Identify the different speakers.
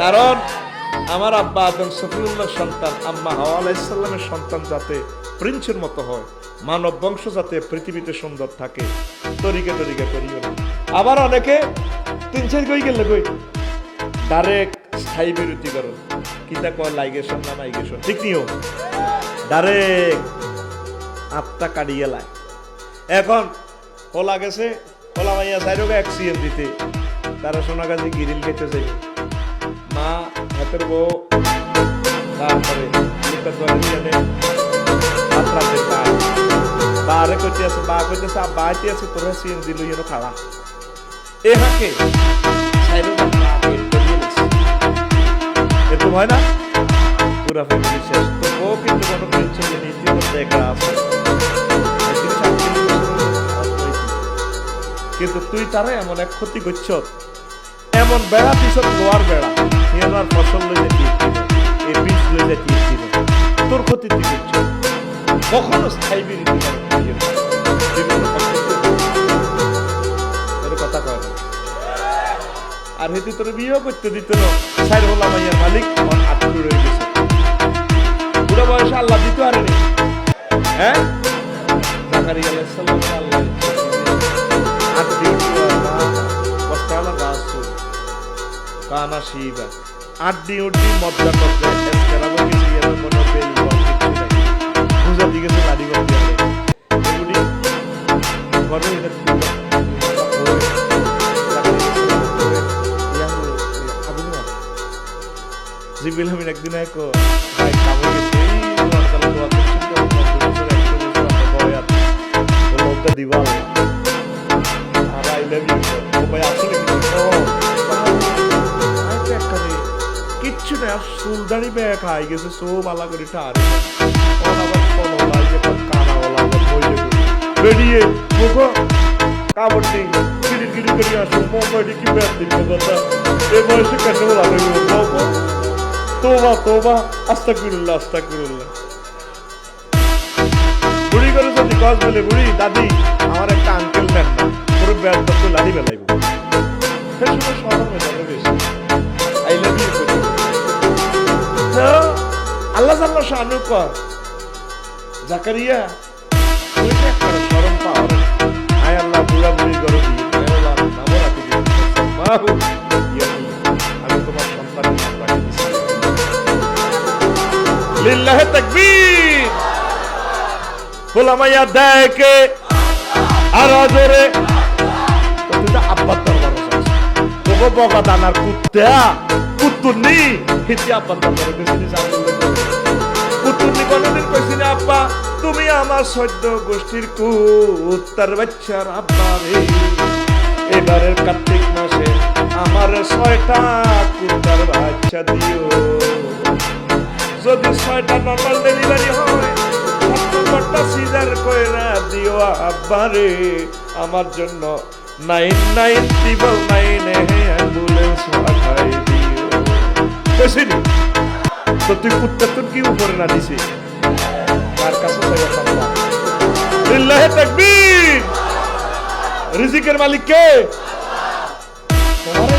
Speaker 1: কারণ আমার আব্বা আদম সফিউল্লাহর সন্তান, আম্মা হাওয়া আলাইহিস সালামের সন্তান যাতে প্রিন্সের মতো হয়, মানব বংশ যাতে পৃথিবীতে সুন্দর থাকে, তরিকা করিও না। আবার অনেকে 3-4 কই গেলে কই ডাইরেক্ট স্থায়ী বিরতি করো, কিতা কয় লাইগেশন না মাইগেশন, ঠিক নিও, ডাইরেক্ট আত্মা কাটিয়ে লাই। এখন ওলা গেছে, ওলা মাইয়া সাইডকে অ্যাক্সিডেন্ট দিতে, তারা সোনাগাজী গিরিল খেতে যাবে, মা হাতের বউ তারপরে বারে কইতে আছে, বা কইতেছে আব্বা আইতে আছে, তোরা সিএনজি লই এনো খাড়া এ হাকে এরকম হয় না, পুরা ফ্যামিলি শেষ। তো ও কিন্তু কোনো টেনশন নেই, দেখা আছে, কিন্তু তুই তারা এমন এক ক্ষতি করছ, এমন বেড়া দিছ, লোয়ার বেড়া আর ফসল লই যেতে এই বীজ লই যেতে তোর ক্ষতি তুই করছ। কখনো স্থায়ী বিরতি কথা কয় না। আর হেতু তোর বিয়েও করতে দিত না, সাইড হলা মাইয়ার মালিক আমার আটটু রয়ে গেছে, বুড়া বয়সে আল্লাহ দিত আরে রে। হ্যাঁ, জাকারিয়া আলাইহিস সালাম আল্লাহ কানা শিবা আড্ডি উড্ডি মদ্দা করতে এসকেরাবো কিছু এর কোনো বেল বল কিছু নাই, বুঝা দিগেছে লাড়ি বল দিয়ে এগুলি ঘরে এটা জিবিল আমি একদিন এক ভাই কামে গেছে এই দিবাল আর আই লাভ ইউ ও ভাই আসলে কিচ্ছু না, সুলদারি ব্যাগ খাই গেছে, সব আলা করে টারে বেরিয়ে মুখো কাপড় দিই গিরি করে আসো, মোবাইলে কি ব্যাগ দিল কথা এ বয়সে কেন লাগবে, তোবা আস্তাগফিরুল্লাহ বুড়ি করে যদি কস বলে, বুড়ি দাদি আমার একটা আঙ্কেল দেন না, পুরো ব্যাগ তো লাড়ি বেলাইব, সে সময় সরম হয়ে যাবে বেশি। আই লাভ ইউ আল্লাহ জাল্লা শানু কর জাকারিয়া তুই একটা শরম পাও রে, আয় আল্লাহ বুড়া বুড়ি গরু দি আল্লাহ নাম রাখি দি মাহু আমি তোমার সন্তানের নাম রাখি দিছি, লিল্লাহি তাকবীর। গোলামাইয়া দেখে আর জোরে তুই তো আব্বা দরবার আছে, তোকে বকা দানার কুত্তা কুত্তুনি হিতি আব্বা দরবার গেছিস, কুত্তুনি কোনদিন কইছিস আব্বা তুমি আমার সদ্য গোষ্ঠীর কুত্তার বাচ্চার আব্বা রে, এবারের কার্তিক মাসে আমার 6টা কুত্তার বাচ্চা দিও, যদি 6টা নরমাল ডেলিভারি হয় 7টা সিজার কইরা দিও আব্বা রে, আমার জন্য 9999 অ্যাম্বুলেন্স পাঠাই দিও। কইছিনি তো তুই কুত্তা তোর কি উপরে না দিছি, কার কাছে চাইবা পাল্লা, লিল্লাহি তাকবীর। রিজিকের মালিক কে? তোমার